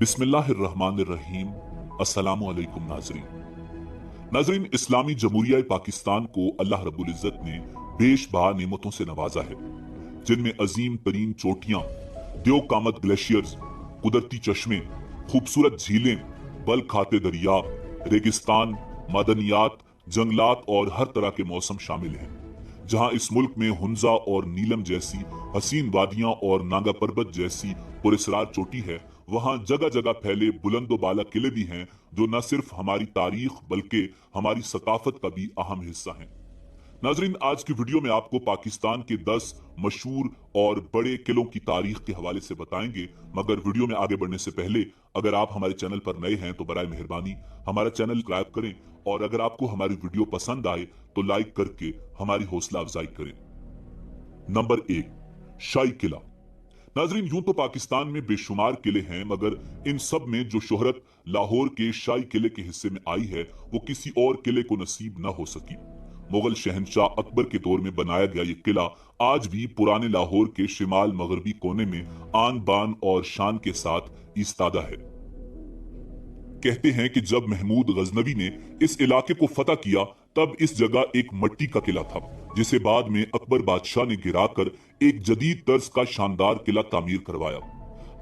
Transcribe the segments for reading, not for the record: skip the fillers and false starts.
बिस्मिल्लाहिर्रहमानिर्रहीम। अस्सलामु अलैकुम नाजरीन, इस्लामी जमहूरिया पाकिस्तान को अल्लाह रब्बुल इज्जत ने बेशबा नेमतों से नवाजा है, जिनमें अजीम तरीन चोटियां, देव कामत ग्लेशियर्स, कुदरती चश्मे, खूबसूरत झीलें, बल खाते दरिया, रेगिस्तान, मादनियात, जंगलात और हर तरह के मौसम शामिल हैं। जहां इस मुल्क में हुंजा और नीलम जैसी हसीन वादियां और नागा पर्वत जैसी पुरस्रार चोटी है, वहां जगह जगह फैले बुलंदो बाला किले भी हैं, जो न सिर्फ हमारी तारीख बल्कि हमारी सकाफत का भी अहम हिस्सा हैं। नाजरीन, आज की वीडियो में आपको पाकिस्तान के 10 मशहूर और बड़े किलों की तारीख के हवाले से बताएंगे। मगर वीडियो में आगे बढ़ने से पहले अगर आप हमारे चैनल पर नए हैं तो बराए मेहरबानी हमारा चैनल सब्सक्राइब करें, और अगर आपको हमारी वीडियो पसंद आए तो लाइक करके हमारी हौसला अफजाई करें। नंबर 1, शाही किला। नाजरीन, यूं तो पाकिस्तान में बेशुमार किले हैं, मगर इन सब में जो शोहरत लाहौर के शाही किले के हिस्से में आई है, वो किसी और किले को नसीब न हो सकी। मुगल शहंशाह अकबर के दौर में बनाया गया ये किला आज भी पुराने लाहौर के शिमाल मगरबी कोने में आन बान और शान के साथ इस्तादा है। कहते हैं कि जब महमूद गजनवी ने इस इलाके को फतह किया, तब इस जगह एक मट्टी का किला था, जिसे बाद में अकबर बादशाह ने गिराकर एक जदीद तर्ज का शानदार किला तामीर करवाया।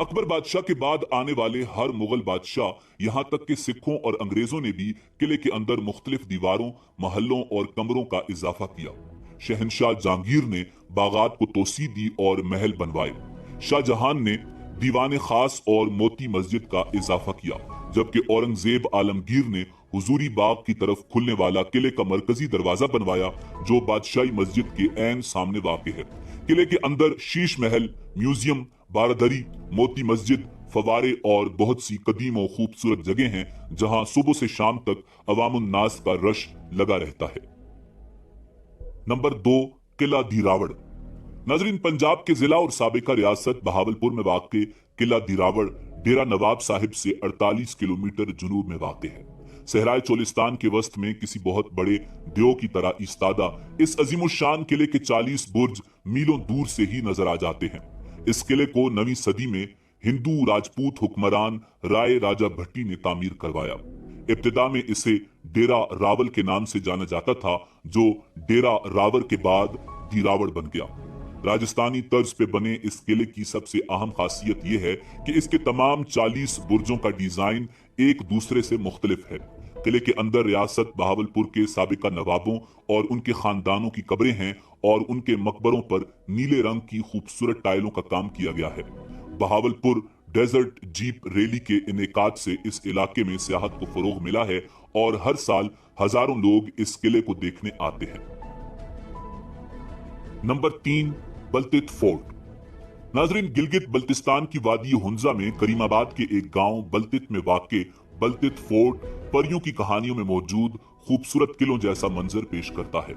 अकबर बादशाह के बाद आने वाले हर मुगल बादशाह, यहाँ तक कि सिखों और अंग्रेजों ने भी किले के अंदर मुख्तलिफ दीवारों, महलों और कमरों का इजाफा किया। शहंशाह जहांगीर ने बागात को तोसी दी और महल बनवाए। शाहजहां ने दीवान खास और मोती मस्जिद का इजाफा किया, जबकि औरंगजेब आलमगीर ने हुजूरी बाग की तरफ खुलने वाला किले का मरकजी दरवाजा बनवाया, जो बादशाही मस्जिद के ऐन सामने वाक़ है। किले के अंदर शीश महल, म्यूजियम, बारादरी, मोती मस्जिद, फवारे और बहुत सी कदीम और खूबसूरत जगह हैं, जहां सुबह से शाम तक अवामुन नास का रश लगा रहता है। नंबर 2, किला दिरावड़। नाजरीन, पंजाब के जिला और साबिका रियासत बहावलपुर में वाक़ किला दिरावड़ डेरा नवाब साहिब से 48 किलोमीटर जुनूब में वाक़ है। सहराए चोलिस्तान के वस्त में किसी बहुत बड़े देव की तरह इस्तादा इस अजीमुशान किले के 40 बुर्ज मीलों दूर से ही नजर आ जाते हैं। इस किले को 9वीं सदी में हिंदू राजपूत हुक्मरान राय राजा भट्टी ने तामीर करवाया। इब्तिदा में इसे डेरा रावल के नाम से जाना जाता था, जो डेरा रावर के बाद दिरावड़ बन गया। राजस्थानी तर्ज पे बने इस किले की सबसे अहम खासियत यह है कि इसके तमाम 40 बुर्जों का डिजाइन एक दूसरे से मुख्तलिफ है। किले के अंदर रियासत बहावलपुर के साबिका नवाबों और उनके खानदानों की कब्रें हैं, और उनके मकबरों पर नीले रंग की खूबसूरत टाइलों का काम किया गया है। बहावलपुर डेजर्ट जीप रैली के इनेकाद से इस इलाके में सियाहत को फरोग मिला है, और हर साल हजारों लोग इस किले को देखने आते हैं। Number 3, Baltit fort. नाजरीन, गिलगित बल्तिस्तान की वादी हुंजा में करीमाबाद के एक गांव बल्तित में वाक़े बल्तित फोर्ट परियों की कहानियों में मौजूद खूबसूरत किलों जैसा मंजर पेश करता है।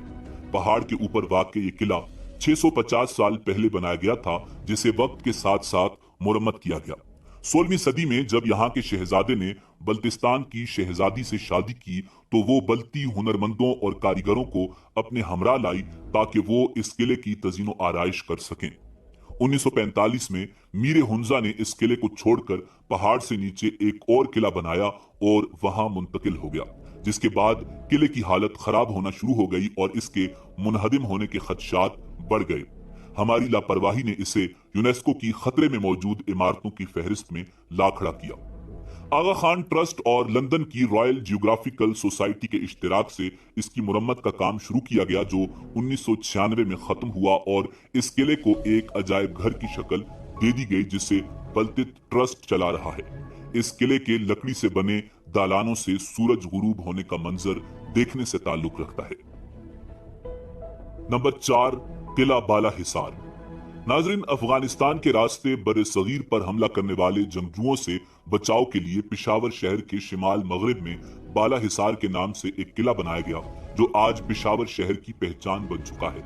पहाड़ के ऊपर वाक़े ये किला 650 साल पहले बनाया गया था, जिसे वक्त के साथ साथ मुरम्मत किया गया। 16वीं सदी में जब यहाँ के शहजादे ने बल्तिस्तान की शहजादी से शादी की, तो वो बल्ती हुनरमंदों और कारीगरों को अपने हमरा लाई, ताकि वो इस किले की तजीनो आराइश कर सकें। 1945 में मीरे हुंजा ने इस किले को छोड़कर पहाड़ से नीचे एक और किला बनाया और वहां मुंतकिल हो गया, जिसके बाद किले की हालत खराब होना शुरू हो गई और इसके मुनहदिम होने के खदशात बढ़ गए। हमारी लापरवाही ने इसे यूनेस्को की खतरे में मौजूद इमारतों की फहरिस्त में ला खड़ा किया। आगा खान ट्रस्ट और लंदन की रॉयल जियोग्राफिकल सोसाइटी के इश्तिराक से इसकी मुरम्मत का काम शुरू किया गया, जो 1996 में खत्म हुआ, और इस किले को एक अजायब घर की शक्ल दे दी गई, जिसे बल्तित ट्रस्ट चला रहा है। इस किले के लकड़ी से बने दालानों से सूरज गुरूब होने का मंजर देखने से ताल्लुक रखता है। नंबर 4, किला बाला हिसार। नाजरीन, अफगानिस्तान के रास्ते बरे सगीर पर हमला करने वाले जंगजुओं से बचाव के लिए पिशावर शहर के शिमाल मगरिब में बाला हिसार के नाम से एक किला बनाया गया, जो आज पिशावर शहर की पहचान बन चुका है।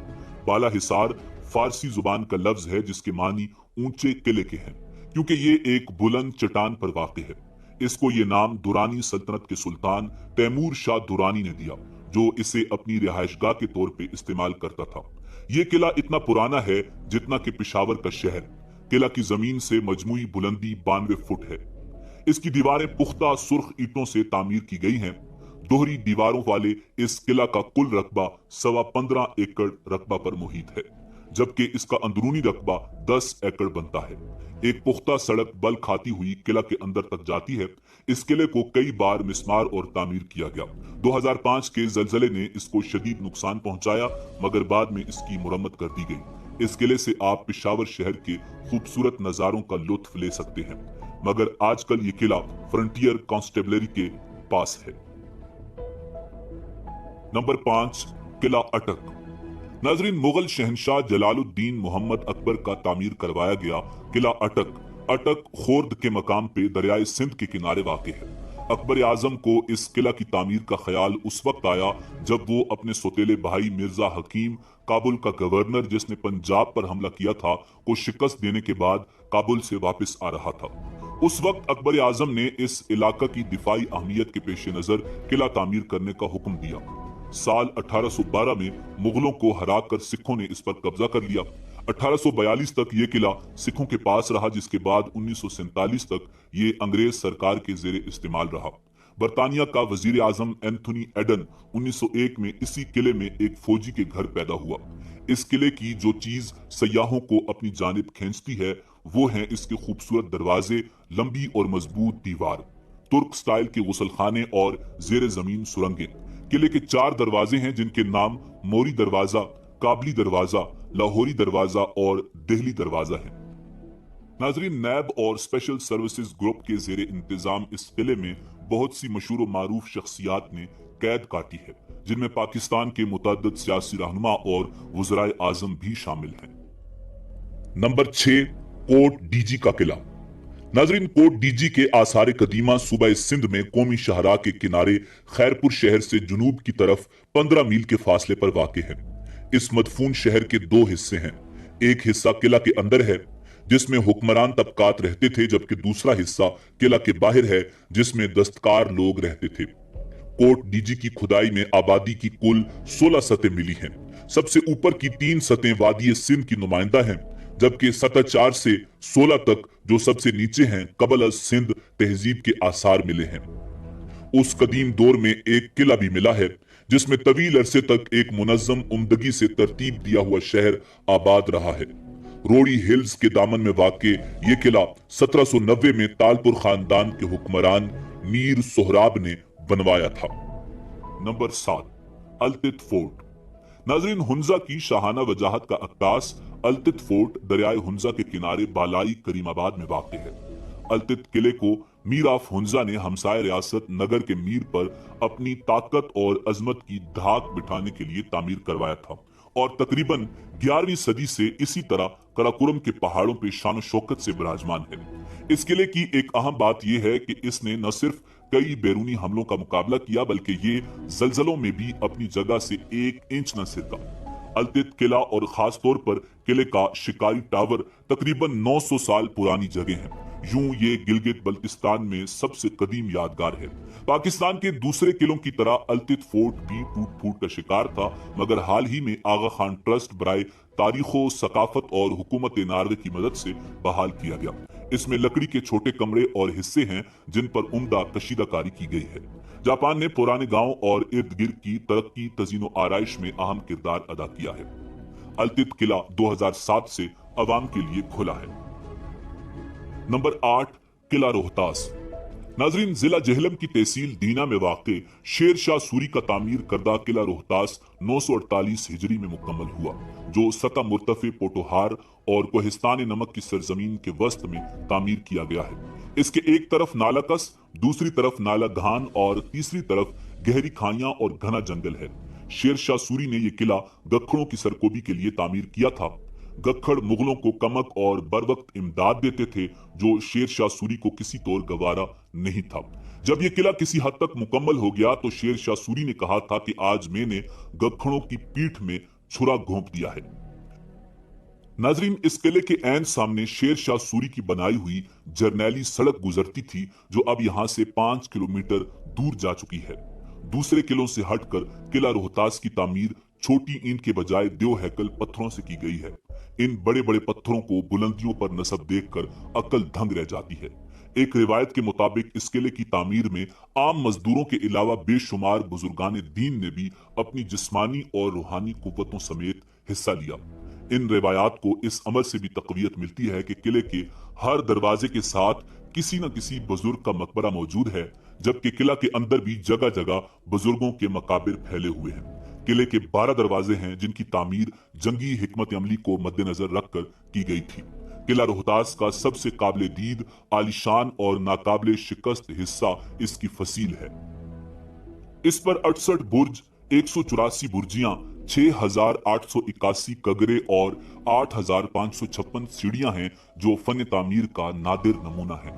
बाला हिसार फारसी जुबान का लफ्ज है, जिसके मानी ऊंचे किले के हैं, क्योंकि ये एक बुलंद चट्टान पर वाक़ है। इसको ये नाम दुरानी सल्तनत के सुल्तान तैमूर शाह दुरानी ने दिया, जो इसे अपनी रिहायशगाह के तौर पे इस्तेमाल करता था। ये किला इतना पुराना है जितना कि पिशावर का शहर। किला की जमीन से मजमूई बुलंदी 92 फुट है। इसकी दीवारें पुख्ता सुर्ख ईंटों से तामीर की गई हैं। दोहरी दीवारों वाले इस किला का कुल रकबा 15.25 एकड़ रकबा पर मुहित है, जबकि इसका अंदरूनी रकबा 10 एकड़ बनता है। एक पुख्ता सड़क बल खाती हुई किला के अंदर तक जाती है। इस किले को कई बार मिस्मार और तामीर किया गया। 2005 के जलजले ने इसको शदीद नुकसान पहुंचाया, मगर बाद में इसकी मुरम्मत कर दी गई। इस किले से आप पेशावर शहर के खूबसूरत नजारों का लुत्फ ले सकते हैं, मगर आजकल ये किला फ्रंटियर कांस्टेबलरी के पास है। नंबर 5, किला अटक। नाजरीन, मुगल शहनशाह जलालुद्दीन मोहम्मद अकबर का तामीर करवाया गया किला अटक खोर्द के मकाम पे दरियाए सिंध के किनारे वाक़ है। अकबर आजम को इस किला की तामीर का ख्याल उस वक्त आया जब वो अपने सौतेले भाई मिर्जा हकीम, काबुल का गवर्नर जिसने पंजाब पर हमला किया था, को शिकस्त देने के बाद काबुल से वापस आ रहा था। उस वक्त अकबर आजम ने इस इलाका की दिफाई अहमियत के पेश नजर किला तामीर करने का हुक्म दिया। साल 1812 में मुगलों को हराकर सिखों ने इस पर कब्जा कर लिया। 1842 तक ये किला सिखों के पास रहा, जिसके बाद 1947 तक ये अंग्रेज सरकार के जेर इस्तेमाल रहा। बरतानिया का वजीर आजम एंथोनी एडन 1901 में इसी किले में एक फौजी के घर पैदा हुआ। इस किले की जो चीज सयाहों को अपनी जानिब खींचती है वो है इसके खूबसूरत दरवाजे, लंबी और मजबूत दीवार, तुर्क स्टाइल के गुसलखाने और जेर जमीन सुरंगें। किले के 4 दरवाजे हैं जिनके नाम मोरी दरवाजा, काबली दरवाजा, लाहौरी दरवाजा और दिल्ली दरवाजा है। नाजरीन, नैब और स्पेशल सर्विसेज ग्रुप के जेर इंतजाम इस किले में बहुत सी मशहूर व मारूफ शख्सियात ने कैद काटी है, जिनमें पाकिस्तान के मुतअद्दिद सियासी रहनुमा और वज़राए आजम भी शामिल हैं। नंबर 6, कोट डीजी का किला। नाजरीन, कोट डीजी के आसार कदीमा सूबा सिंध में कौमी शाहरा के किनारे खैरपुर शहर से जुनूब की तरफ 15 मील के फासले पर वाक़ है। इस मदफून शहर के 2 हिस्से हैं। एक हिस्सा किला के अंदर है जिसमें हुक्मरान तबकात रहते थे, जबकि दूसरा हिस्सा किला के बाहर है जिसमें दस्तकार लोग रहते थे। कोट डीजी की खुदाई में आबादी की कुल 16 सतह मिली हैं। सबसे ऊपर की 3 सतह वादी सिंध की नुमाइंदा हैं, जबकि सतह 4 से 16 तक जो सबसे नीचे हैं कबल सिंध तहजीब के आसार मिले हैं। उस कदीम दौर में एक किला भी मिला है जिसमें तवील अरसे तक एक मुनज्जम उम्दगी से तरतीब दिया हुआ शहर आबाद रहा है। रोड़ी हिल्स के दामन में वाक़े ये किला 1790 में तालपुर खानदान के हुक्मरान मीर सोहराब ने बनवाया था। Number 7, Altit fort. नाजरीन, हुंजा की शाहाना वजाहत का अक्कास अल्तित फोर्ट दरियाए हुंजा के किनारे बालाई करीमाबाद में वाक़ है। अल्तित किले को मीर ऑफ हुंजा ने हमसाय रियासत नगर के मीर पर अपनी ताकत और अजमत की धाक बिठाने के लिए तामीर करवाया था और तकरीबन 11वीं सदी से इसी तरह कराकोरम के पहाड़ों पर शान शौकत से विराजमान है। इस किले की एक अहम बात यह है कि इसने न सिर्फ कई बैरूनी हमलों का मुकाबला किया, बल्कि ये जलजलों में भी अपनी जगह से 1 इंच न सिरका। अल्तित किला और खास तौर पर किले का शिकारी टावर तकरीबन 900 साल पुरानी जगह है। यूं ये गिलगित बल्तिस्तान में सबसे कदीम यादगार है। पाकिस्तान के दूसरे किलों की तरह अल्तित फोर्ट भी टूट फूट का शिकार था, मगर हाल ही में आगा खान ट्रस्ट बराए तारीखो सकाफत और हुकूमत नार्वे की मदद से बहाल किया गया। इसमें लकड़ी के छोटे कमरे और हिस्से हैं जिन पर उम्दा कशीदाकारी की गई है। जापान ने पुराने गांव और इर्द गिर्द की तरक्की, तजीनो आराइश में अहम किरदार अदा किया है। अल्तित किला 2007 से अवाम के लिए खुला है। नंबर 8, किला रोहतास। नाजरीन, जिला जेहलम की तहसील दीना में वाक़े शेर शाह सूरी का तामीर करदा किला रोहतास 948 हिजरी में मुकम्मल हुआ, जो सतह मुर्तफे पोटोहार और कोहिस्तान नमक की सरजमीन के वस्त में तामीर किया गया है। इसके एक तरफ नाला कस, दूसरी तरफ नाला घान और तीसरी तरफ गहरी खाइयां और घना जंगल है। शेर शाह सूरी ने यह किला गखड़ों की सरकोबी के लिए तामीर किया था। गखड़ मुगलों को कमक और बरवक्त इमदाद देते थे, जो शेर शाह सूरी को किसी तौर गवारा नहीं था। जब यह किला किसी हद तक मुकम्मल हो गया तो शेर शाह सूरी ने कहा था कि आज मैंने गखड़ों की पीठ में छुरा घोंप दिया है। नाजरीन, इस किले के ऐन सामने शेर शाह सूरी की बनाई हुई जरनैली सड़क गुजरती थी, जो अब यहाँ से 5 किलोमीटर दूर जा चुकी है। दूसरे किलों से हटकर किला रोहतास की तामीर छोटी ईंट के बजाय देव हैकल पत्थरों से की गई है। इन बड़े बड़े पत्थरों को बुलंदियों पर नस्ब देखकर अक्ल दंग रह जाती है। एक रिवायत के मुताबिक इस किले की तामीर में आम मजदूरों के अलावा बेशुमार बुजुर्गान दीन ने भी अपनी जिस्मानी और रूहानी कुव्वतों समेत हिस्सा लिया। इन रिवायात को इस अमर से भी तकवीयत मिलती है कि किले के हर दरवाजे के साथ किसी न किसी बुजुर्ग का मकबरा मौजूद है, जबकि किला के अंदर भी जगह जगह बुजुर्गों के मकाबिर फैले हुए हैं। किले के 12 दरवाजे हैं जिनकी तामीर जंगी हिकमत अमली को मद्देनजर रखकर की गई थी। किला रोहतास का सबसे काबिल दीद, आलिशान और नाकाबिल शिकस्त हिस्सा इसकी फसील है। इस पर 68 बुर्ज, 184 बुर्जियां, 6,881 कगरे और 8,556 सीढ़ियां हैं, जो फन तामीर का नादिर नमूना है।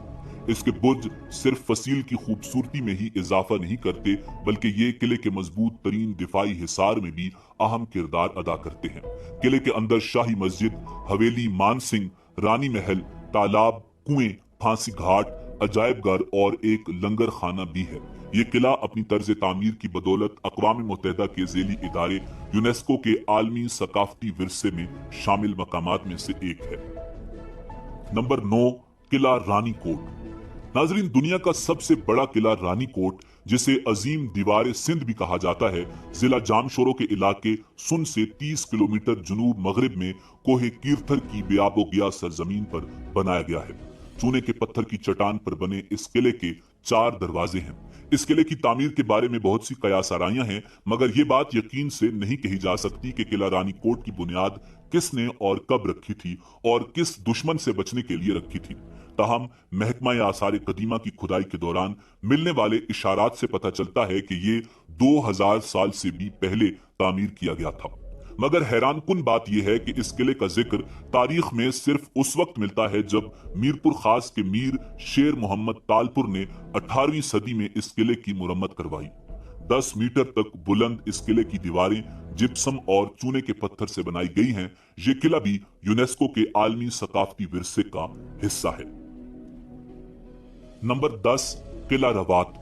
इसके बुर्ज सिर्फ फसील की खूबसूरती में ही इजाफा नहीं करते, बल्कि ये किले के मजबूत तरीन दिफाई हिसार में भी अहम किरदार अदा करते हैं। किले के अंदर शाही मस्जिद, हवेली, मानसिंह, रानी महल, तालाब, कुएं, फांसी घाट, अजायब घर और एक लंगर खाना भी है। ये किला अपनी तर्ज तामीर की बदौलत अक़वाम मुत्तहिदा के ज़ेली इदारे यूनेस्को के आलमी सकाफती विरसे में शामिल मकामात में से एक है। नंबर 9, किला रानी कोट। नाजरीन, दुनिया का सबसे बड़ा किला रानी कोट, जिसे अजीम दीवार सिंध भी कहा जाता है, जिला जामशोरो के इलाके सुन से 30 किलोमीटर जुनूब मगरिब में कोहे कीर्थर की बेआबो गिया सरजमीन पर बनाया गया है। चूने के पत्थर की चट्टान पर बने इस किले के 4 दरवाजे हैं। इस किले की तामीर के बारे में बहुत सी कयास आराइयां हैं, मगर ये बात यकीन से नहीं कही जा सकती कि किला रानी कोट की बुनियाद किसने और कब रखी थी और किस दुश्मन से बचने के लिए रखी थी। ताहम महकमा आसार कदीमा की खुदाई के दौरान मिलने वाले इशारात से पता चलता है कि ये 2000 साल से भी पहले तामीर किया गया था। मगर हैरान कुन बात यह है कि इस किले का जिक्र तारीख में सिर्फ उस वक्त मिलता है जब मीरपुर खास के मीर शेर मोहम्मद तालपुर ने 18वीं सदी में इस किले की मुरम्मत करवाई। 10 मीटर तक बुलंद इस किले की दीवारें जिप्सम और चूने के पत्थर से बनाई गई हैं। ये किला भी यूनेस्को के आलमी सकाफती विरसे का हिस्सा है। नंबर 10, किला रवात।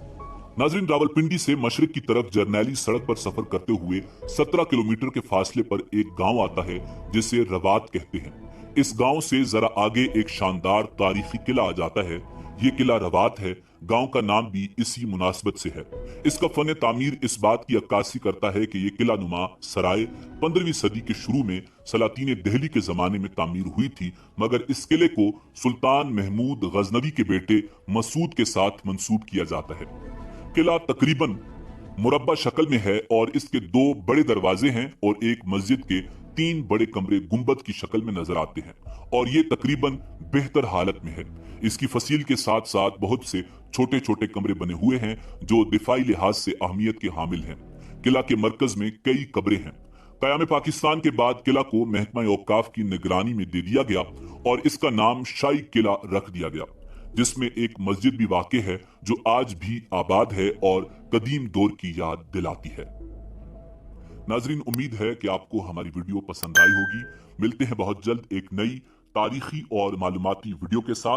नाजरीन, रावलपिंडी से मशरिक की तरफ जरनैली सड़क पर सफर करते हुए 17 किलोमीटर के फासले पर एक गांव आता है जिसे रवात कहते हैं। इस गांव से जरा आगे एक शानदार तारीखी किला आ जाता है। ये किला रवात है। गांव का नाम भी इसी मुनासबत से है। इसका फन तामीर इस बात की अक्कासी करता है कि ये किला नुमा सराय 15वीं सदी के शुरू में सलातीन दिल्ली के जमाने में तामीर हुई थी, मगर इस किले को सुल्तान महमूद गजनवी के बेटे मसूद के साथ मंसूब किया जाता है। किला तकरीबन मुरब्बा शक्ल में है और इसके 2 बड़े दरवाजे हैं और एक मस्जिद के 3 बड़े कमरे गुंबद की शक्ल में नजर आते हैं और ये तकरीबन बेहतर हालत में है। इसकी फसील के साथ साथ बहुत से छोटे छोटे कमरे बने हुए हैं जो दिफाई लिहाज से अहमियत के हामिल हैं। किला के मरकज में कई कब्रें हैं। क़याम पाकिस्तान के बाद किला को महकमा औकाफ की निगरानी में दे दिया गया और इसका नाम शाही किला रख दिया गया, जिसमें एक मस्जिद भी वाक़े है जो आज भी आबाद है और कदीम दौर की याद दिलाती है। नाजरीन, उम्मीद है कि आपको हमारी वीडियो पसंद आई होगी। मिलते हैं बहुत जल्द एक नई तारीखी और मालूमाती वीडियो के साथ।